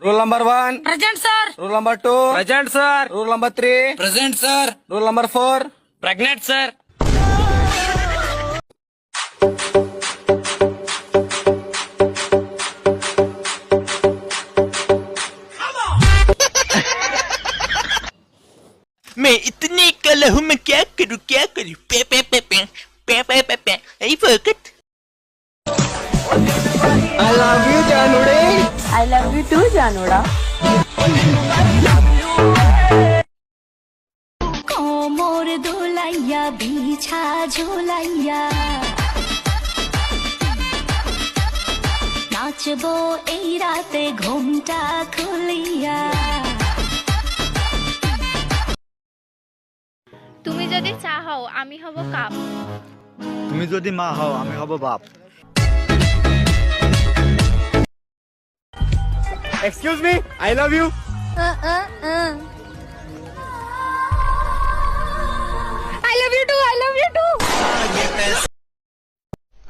Rule number 1. Present, sir. Rule number 2. Present, sir. Rule number 3. Present, sir. Rule number 4. Pregnant, sir. मैं इतने कल हूँ, मैं क्या करूँ पे पे पे पे पे पे पे पे आई फकत। I love you, Janude. I love you too, Januda. কোমর দোলাইয়া বিছা ঝোলাইয়া নাচবো এই রাতে ঘুমটা খুলিয়া। তুমি যদি চা হও আমি হব কাপ। তুমি যদি মা হও আমি হব বাপ। Excuse me, I love you. I love you too, I love you too.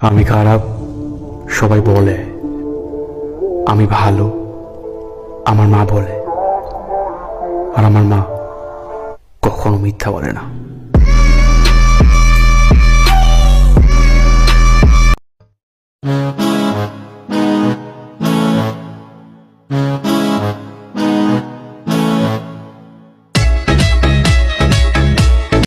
আমি খারাপ সবাই বলে, আমি ভালো আমার মা বলে, আর আমার মা কখনো মিথ্যা বলে না।